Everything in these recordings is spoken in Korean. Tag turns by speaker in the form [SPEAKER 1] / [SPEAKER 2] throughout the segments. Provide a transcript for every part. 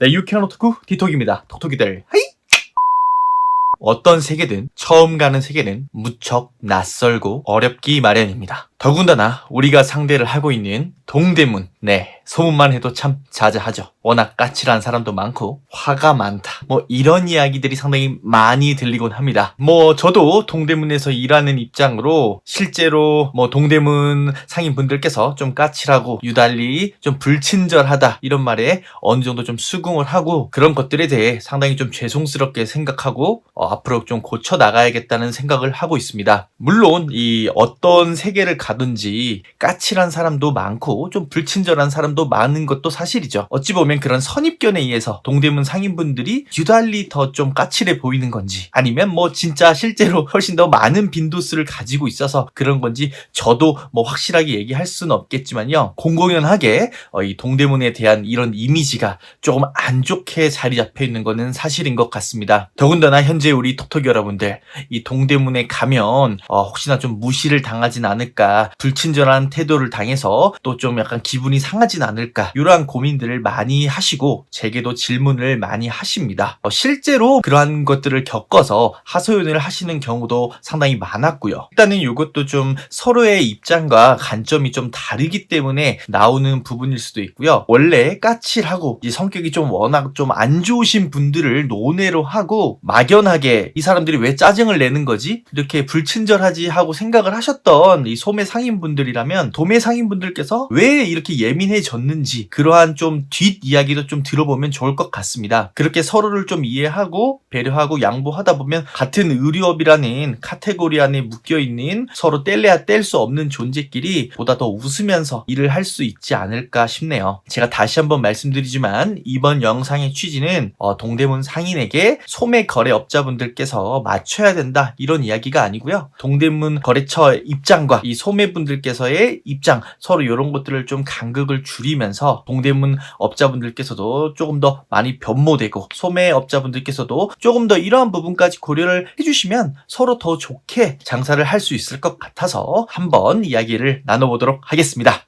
[SPEAKER 1] 네, 유쾌한 오타쿠 디톡입니다. 톡톡이들 하이! 어떤 세계든 처음 가는 세계는 무척 낯설고 어렵기 마련입니다. 더군다나 우리가 상대를 하고 있는 동대문, 소문만 해도 참 자자하죠. 워낙 까칠한 사람도 많고 화가 많다, 이런 이야기들이 상당히 많이 들리곤 합니다. 저도 동대문에서 일하는 입장으로 실제로 동대문 상인분들께서 좀 까칠하고 유달리 좀 불친절하다 이런 말에 어느 정도 좀 수긍을 하고, 그런 것들에 대해 상당히 좀 죄송스럽게 생각하고 앞으로 좀 고쳐 나가야겠다는 생각을 하고 있습니다. 물론 이 어떤 세계를 가든지 까칠한 사람도 많고 좀 불친절한 사람도 많은 것도 사실이죠. 어찌 보면 그런 선입견에 의해서 동대문 상인분들이 유달리 더 좀 까칠해 보이는 건지, 아니면 진짜 실제로 훨씬 더 많은 빈도수를 가지고 있어서 그런 건지 저도 확실하게 얘기할 수는 없겠지만요, 공공연하게 이 동대문에 대한 이런 이미지가 조금 안 좋게 자리 잡혀 있는 거는 사실인 것 같습니다. 더군다나 현재 우리 톡톡 여러분들, 이 동대문에 가면 혹시나 좀 무시를 당하진 않을까, 불친절한 태도를 당해서 또 좀 약간 기분이 상하진 않을까, 이러한 고민들을 많이 하시고 제게도 질문을 많이 하십니다. 실제로 그러한 것들을 겪어서 하소연을 하시는 경우도 상당히 많았고요. 일단은 이것도 좀 서로의 입장과 관점이 좀 다르기 때문에 나오는 부분일 수도 있고요. 원래 까칠하고 이제 성격이 좀 워낙 좀 안 좋으신 분들을 논외로 하고 막연하게 이 사람들이 왜 짜증을 내는 거지? 이렇게 불친절하지 하고 생각을 하셨던 이 소매 상인분들이라면, 도매 상인분들께서 왜 이렇게 예민해졌는지 그러한 좀 뒷이야기도 좀 들어보면 좋을 것 같습니다. 그렇게 서로를 좀 이해하고 배려하고 양보하다 보면 같은 의류업이라는 카테고리 안에 묶여있는 서로 뗄래야 뗄 수 없는 존재끼리 보다 더 웃으면서 일을 할 수 있지 않을까 싶네요. 제가 다시 한번 말씀드리지만 이번 영상의 취지는 동대문 상인에게 소매 거래업자분들께서 맞춰야 된다 이런 이야기가 아니고요. 동대문 거래처 입장과 이 소매분들께서의 입장, 서로 이런 것들을 좀 간극을 줄이면서 동대문 업자분들께서도 조금 더 많이 변모되고 소매업자분들께서도 조금 더 이러한 부분까지 고려를 해주시면 서로 더 좋게 장사를 할 수 있을 것 같아서 한번 이야기를 나눠보도록 하겠습니다.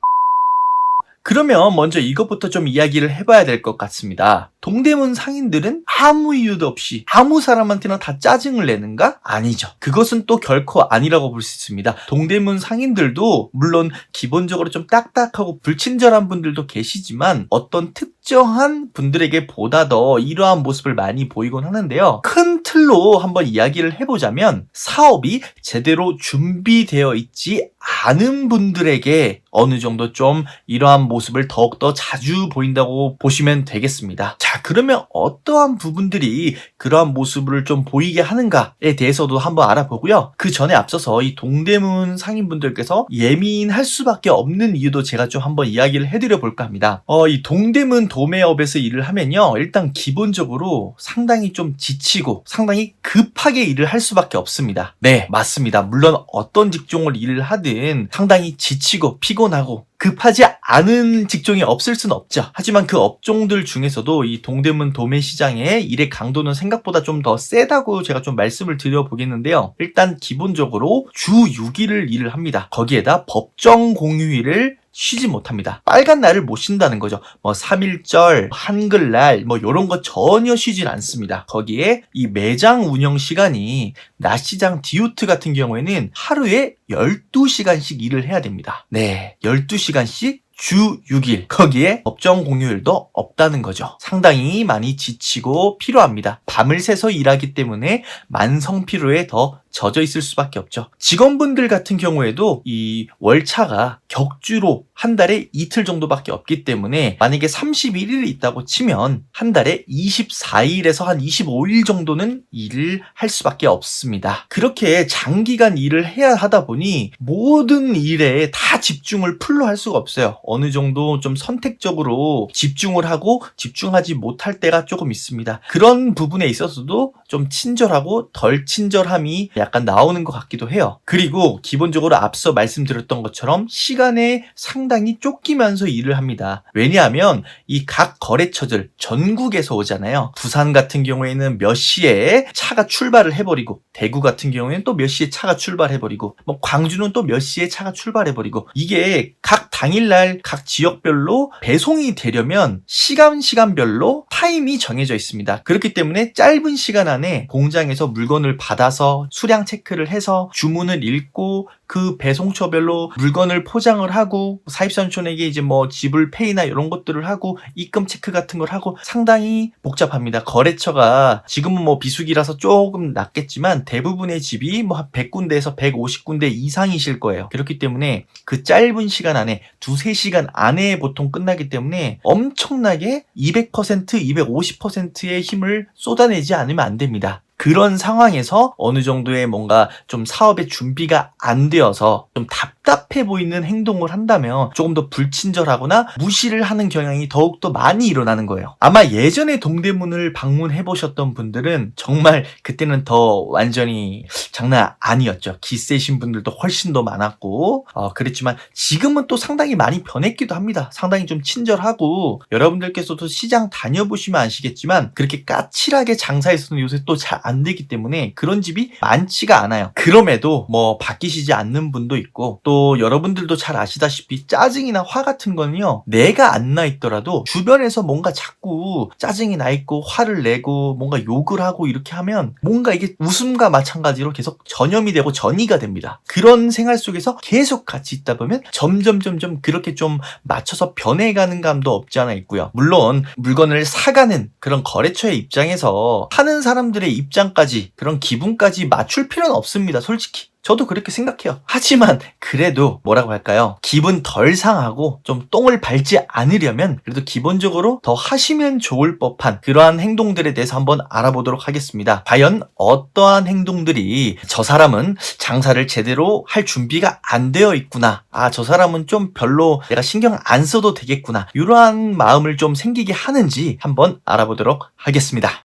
[SPEAKER 1] 그러면 먼저 이것부터 좀 이야기를 해봐야 될 것 같습니다. 동대문 상인들은 아무 이유도 없이 아무 사람한테나 다 짜증을 내는가? 아니죠. 그것은 또 결코 아니라고 볼 수 있습니다. 동대문 상인들도 물론 기본적으로 좀 딱딱하고 불친절한 분들도 계시지만 어떤 특정한 분들에게 보다 더 이러한 모습을 많이 보이곤 하는데요. 큰 틀로 한번 이야기를 해보자면, 사업이 제대로 준비되어 있지 않은 분들에게 어느 정도 좀 이러한 모습을 더욱더 자주 보인다고 보시면 되겠습니다. 자, 그러면 어떠한 부분들이 그러한 모습을 좀 보이게 하는가에 대해서도 한번 알아보고요. 그 전에 앞서서 이 동대문 상인분들께서 예민할 수밖에 없는 이유도 제가 좀 한번 이야기를 해드려 볼까 합니다. 이 동대문 도매업에서 일을 하면요, 일단 기본적으로 상당히 좀 지치고 상당히 급하게 일을 할 수밖에 없습니다. 네, 맞습니다. 물론 어떤 직종을 일을 하든 상당히 지치고 피곤하고 급하지 않은 직종이 없을 수는 없죠. 하지만 그 업종들 중에서도 이 동대문 도매시장의 일의 강도는 생각보다 좀 더 세다고 제가 좀 말씀을 드려보겠는데요. 일단 기본적으로 주 6일을 일을 합니다. 거기에다 법정 공휴일을 쉬지 못합니다. 빨간 날을 못 쉰다는 거죠. 3.1절, 한글날 요런 거 전혀 쉬질 않습니다. 거기에 이 매장 운영 시간이 낮시장 디오트 같은 경우에는 하루에 12시간씩 일을 해야 됩니다. 네, 12시간씩 주 6일, 거기에 법정 공휴일도 없다는 거죠. 상당히 많이 지치고 피로합니다. 밤을 새서 일하기 때문에 만성 피로에 더 젖어 있을 수밖에 없죠. 직원분들 같은 경우에도 이 월차가 격주로 한 달에 이틀 정도밖에 없기 때문에 만약에 31일이 있다고 치면 한 달에 24일에서 한 25일 정도는 일을 할 수밖에 없습니다. 그렇게 장기간 일을 해야 하다 보니 모든 일에 다 집중을 풀로 할 수가 없어요. 어느 정도 좀 선택적으로 집중을 하고 집중하지 못할 때가 조금 있습니다. 그런 부분에 있어서도 좀 친절하고 덜 친절함이 약간 나오는 것 같기도 해요. 그리고 기본적으로 앞서 말씀드렸던 것처럼 시간에 상당히 쫓기면서 일을 합니다. 왜냐하면 이 각 거래처들 전국에서 오잖아요. 부산 같은 경우에는 몇 시에 차가 출발을 해버리고, 대구 같은 경우에는 또 몇 시에 차가 출발해버리고, 뭐 광주는 또 몇 시에 차가 출발해버리고, 이게 각 당일날 각 지역별로 배송이 되려면 시간별로 타임이 정해져 있습니다. 그렇기 때문에 짧은 시간 안에 공장에서 물건을 받아서 수량 체크를 해서 주문을 읽고 그 배송처별로 물건을 포장을 하고 사입선촌에게 이제 뭐 지불 페이나 이런 것들을 하고 입금 체크 같은 걸 하고 상당히 복잡합니다. 거래처가 지금은 뭐 비수기라서 조금 낮겠지만 대부분의 집이 뭐 한 100군데에서 150군데 이상이실 거예요. 그렇기 때문에 그 짧은 시간 안에 2-3시간 안에 보통 끝나기 때문에 엄청나게 200%, 250%의 힘을 쏟아내지 않으면 안 됩니다. 그런 상황에서 어느 정도의 뭔가 좀 사업의 준비가 안 되어서 좀 답답해 보이는 행동을 한다면 조금 더 불친절하거나 무시를 하는 경향이 더욱더 많이 일어나는 거예요. 아마 예전에 동대문을 방문해 보셨던 분들은 정말 그때는 더 완전히 장난 아니었죠. 기세신 분들도 훨씬 더 많았고 그랬지만 지금은 또 상당히 많이 변했기도 합니다. 상당히 좀 친절하고 여러분들께서도 시장 다녀보시면 아시겠지만 그렇게 까칠하게 장사해서는 요새 또 잘 안 되기 때문에 그런 집이 많지가 않아요. 그럼에도 뭐 바뀌시지 않는 분도 있고 또 여러분들도 잘 아시다시피 짜증이나 화 같은 거는요 내가 안 나 있더라도 주변에서 뭔가 자꾸 짜증이 나 있고 화를 내고 뭔가 욕을 하고 이렇게 하면 뭔가 이게 웃음과 마찬가지로 계속 전염이 되고 전이가 됩니다. 그런 생활 속에서 계속 같이 있다 보면 점점 그렇게 좀 맞춰서 변해가는 감도 없지 않아 있고요. 물론 물건을 사가는 그런 거래처의 입장에서 하는 사람들의 입장까지 그런 기분까지 맞출 필요는 없습니다. 솔직히 저도 그렇게 생각해요. 하지만 그래도 뭐라고 할까요? 기분 덜 상하고 좀 똥을 밟지 않으려면 그래도 기본적으로 더 하시면 좋을 법한 그러한 행동들에 대해서 한번 알아보도록 하겠습니다. 과연 어떠한 행동들이 저 사람은 장사를 제대로 할 준비가 안 되어 있구나. 저 사람은 좀 별로 내가 신경 안 써도 되겠구나. 이러한 마음을 좀 생기게 하는지 한번 알아보도록 하겠습니다.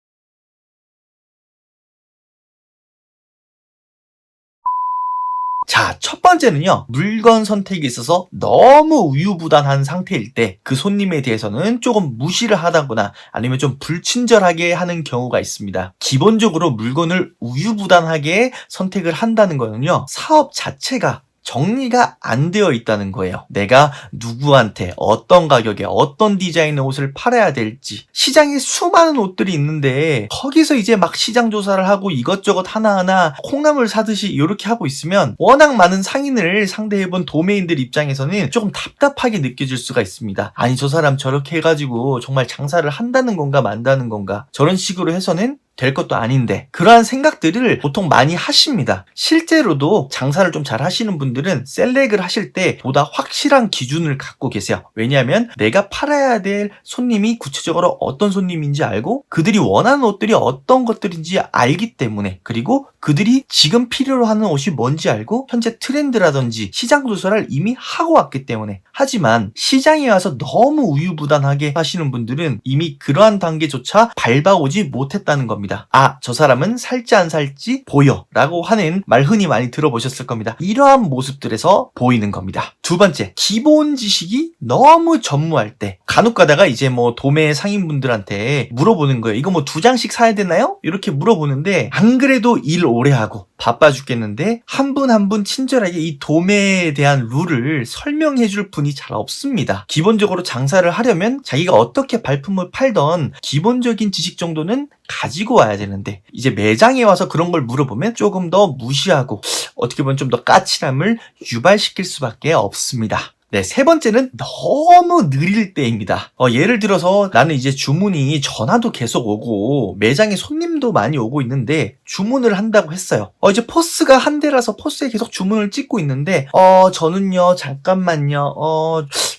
[SPEAKER 1] 자, 첫 번째는요. 물건 선택에 있어서 너무 우유부단한 상태일 때 그 손님에 대해서는 조금 무시를 하다거나 아니면 좀 불친절하게 하는 경우가 있습니다. 기본적으로 물건을 우유부단하게 선택을 한다는 거는요. 사업 자체가 정리가 안 되어 있다는 거예요. 내가 누구한테 어떤 가격에 어떤 디자인의 옷을 팔아야 될지 시장에 수많은 옷들이 있는데 거기서 이제 막 시장 조사를 하고 이것저것 하나하나 콩나물 사듯이 이렇게 하고 있으면 워낙 많은 상인을 상대해본 도매인들 입장에서는 조금 답답하게 느껴질 수가 있습니다. 아니 저 사람 저렇게 해가지고 정말 장사를 한다는 건가 만다는 건가 저런 식으로 해서는 될 것도 아닌데 그러한 생각들을 보통 많이 하십니다. 실제로도 장사를 좀 잘 하시는 분들은 셀렉을 하실 때 보다 확실한 기준을 갖고 계세요. 왜냐하면 내가 팔아야 될 손님이 구체적으로 어떤 손님인지 알고 그들이 원하는 옷들이 어떤 것들인지 알기 때문에 그리고 그들이 지금 필요로 하는 옷이 뭔지 알고 현재 트렌드라든지 시장 조사를 이미 하고 왔기 때문에 하지만 시장에 와서 너무 우유부단하게 하시는 분들은 이미 그러한 단계조차 밟아오지 못했다는 겁니다. 저 사람은 살지 안 살지 보여 라고 하는 말 흔히 많이 들어보셨을 겁니다. 이러한 모습들에서 보이는 겁니다. 두 번째, 기본 지식이 너무 전무할 때 간혹 가다가 이제 뭐 도매 상인분들한테 물어보는 거예요. 이거 뭐 2장씩 사야 되나요? 이렇게 물어보는데 안 그래도 일 오래 하고 바빠 죽겠는데 한 분 한 분 친절하게 이 도매에 대한 룰을 설명해 줄 분이 잘 없습니다. 기본적으로 장사를 하려면 자기가 어떻게 발품을 팔던 기본적인 지식 정도는 가지고 와야 되는데 이제 매장에 와서 그런 걸 물어보면 조금 더 무시하고 어떻게 보면 좀 더 까칠함을 유발시킬 수밖에 없습니다. 네, 세 번째는 너무 느릴 때입니다. 예를 들어서 나는 이제 주문이 전화도 계속 오고 매장에 손님도 많이 오고 있는데 주문을 한다고 했어요. 이제 포스가 한 대라서 포스에 계속 주문을 찍고 있는데 저는요 잠깐만요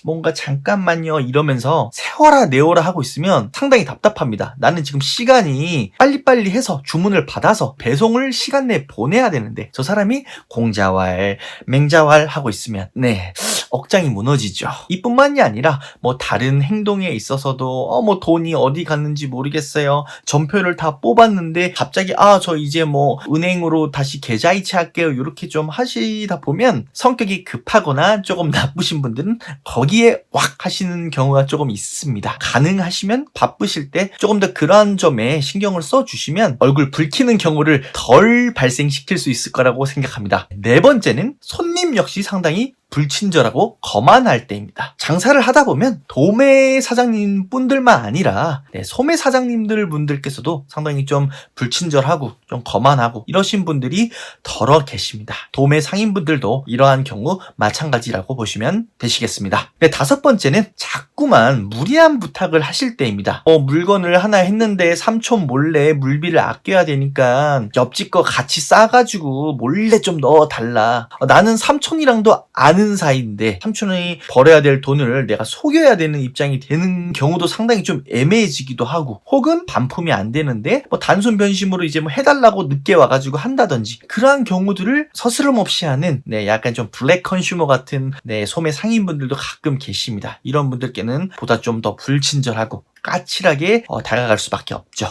[SPEAKER 1] 뭔가 잠깐만요 이러면서 세워라 내워라 하고 있으면 상당히 답답합니다. 나는 지금 시간이 빨리빨리 해서 주문을 받아서 배송을 시간 내에 보내야 되는데 저 사람이 공자왈 맹자왈 하고 있으면 네 억장이 무너지죠. 이뿐만이 아니라 뭐 다른 행동에 있어서도 뭐 돈이 어디 갔는지 모르겠어요. 전표를 다 뽑았는데 갑자기 저 이제 뭐 은행으로 다시 계좌 이체할게요. 이렇게 좀 하시다 보면 성격이 급하거나 조금 나쁘신 분들은 거기에 확 하시는 경우가 조금 있습니다. 가능하시면 바쁘실 때 조금 더 그러한 점에 신경을 써주시면 얼굴 붉히는 경우를 덜 발생시킬 수 있을 거라고 생각합니다. 네 번째는 손님 역시 상당히 불친절하고 거만할 때입니다. 장사를 하다 보면 도매 사장님 뿐들만 아니라 소매 사장님들 분들께서도 상당히 좀 불친절하고 좀 거만하고 이러신 분들이 덜어 계십니다. 도매 상인분들도 이러한 경우 마찬가지라고 보시면 되시겠습니다. 네, 다섯 번째는 자꾸만 무리한 부탁을 하실 때입니다. 물건을 하나 했는데 삼촌 몰래 물비를 아껴야 되니까 옆집 거 같이 싸가지고 몰래 좀 넣어달라. 나는 삼촌이랑도 아는 사이인데 삼촌이 벌어야 될 돈을 내가 속여야 되는 입장이 되는 경우도 상당히 좀 애매해지기도 하고, 혹은 반품이 안 되는데 단순 변심으로 이제 해달라고 늦게 와가지고 한다든지, 그러한 경우들을 서스럼없이 하는 약간 좀 블랙 컨슈머 같은 소매 상인분들도 가끔 계십니다. 이런 분들께는 보다 좀 더 불친절하고 까칠하게 다가갈 수밖에 없죠.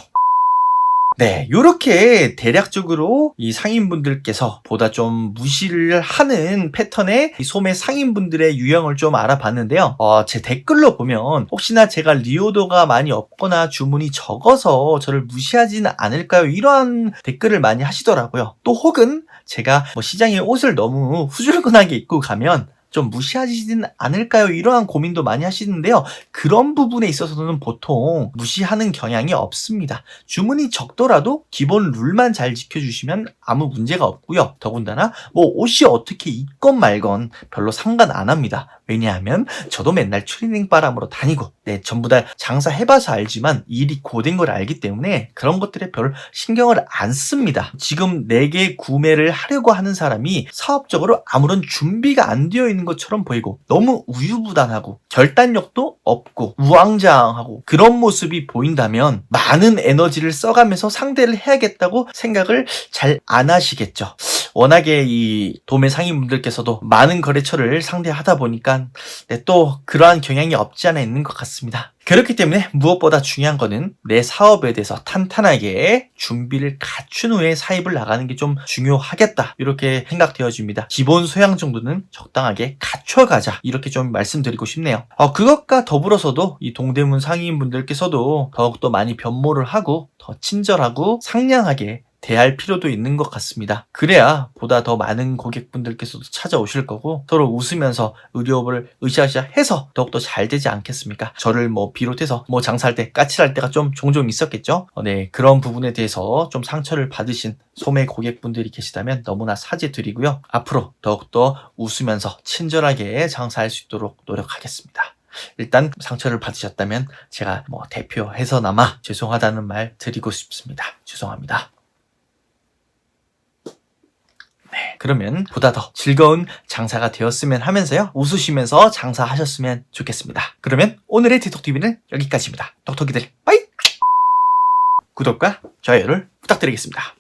[SPEAKER 1] 네, 요렇게 대략적으로 이 상인분들께서 보다 좀 무시를 하는 패턴의 이 소매 상인분들의 유형을 좀 알아봤는데요. 제 댓글로 보면 혹시나 제가 리오더가 많이 없거나 주문이 적어서 저를 무시하지는 않을까요? 이러한 댓글을 많이 하시더라고요. 또 혹은 제가 시장에 옷을 너무 후줄근하게 입고 가면 좀 무시하지는 않을까요? 이러한 고민도 많이 하시는데요. 그런 부분에 있어서는 보통 무시하는 경향이 없습니다. 주문이 적더라도 기본 룰만 잘 지켜주시면 아무 문제가 없고요. 더군다나 옷이 어떻게 입건 말건 별로 상관 안 합니다. 왜냐하면 저도 맨날 추리닝 바람으로 다니고 전부 다 장사해봐서 알지만 일이 고된 걸 알기 때문에 그런 것들에 별 신경을 안 씁니다. 지금 내게 구매를 하려고 하는 사람이 사업적으로 아무런 준비가 안 되어 있는 것처럼 보이고 너무 우유부단하고 결단력도 없고 우왕좌왕하고 그런 모습이 보인다면 많은 에너지를 써가면서 상대를 해야겠다고 생각을 잘 안 하시겠죠. 워낙에 이 도매 상인분들께서도 많은 거래처를 상대하다 보니까 또 그러한 경향이 없지 않아 있는 것 같습니다. 그렇기 때문에 무엇보다 중요한 거는 내 사업에 대해서 탄탄하게 준비를 갖춘 후에 사입을 나가는 게 좀 중요하겠다, 이렇게 생각되어집니다. 기본 소양 정도는 적당하게 갖춰가자, 이렇게 좀 말씀드리고 싶네요. 그것과 더불어서도 이 동대문 상인분들께서도 더욱더 많이 변모를 하고 더 친절하고 상냥하게 대할 필요도 있는 것 같습니다. 그래야 보다 더 많은 고객분들께서도 찾아오실 거고 서로 웃으면서 의료업을 으쌰으쌰 해서 더욱더 잘 되지 않겠습니까? 저를 비롯해서 장사할 때 까칠할 때가 좀 종종 있었겠죠? 그런 부분에 대해서 좀 상처를 받으신 소매 고객분들이 계시다면 너무나 사죄드리고요. 앞으로 더욱더 웃으면서 친절하게 장사할 수 있도록 노력하겠습니다. 일단 상처를 받으셨다면 제가 대표해서나마 죄송하다는 말 드리고 싶습니다. 죄송합니다. 그러면 보다 더 즐거운 장사가 되었으면 하면서요, 웃으시면서 장사하셨으면 좋겠습니다. 그러면 오늘의 틱톡TV는 여기까지입니다. 톡톡이들 빠이! 구독과 좋아요를 부탁드리겠습니다.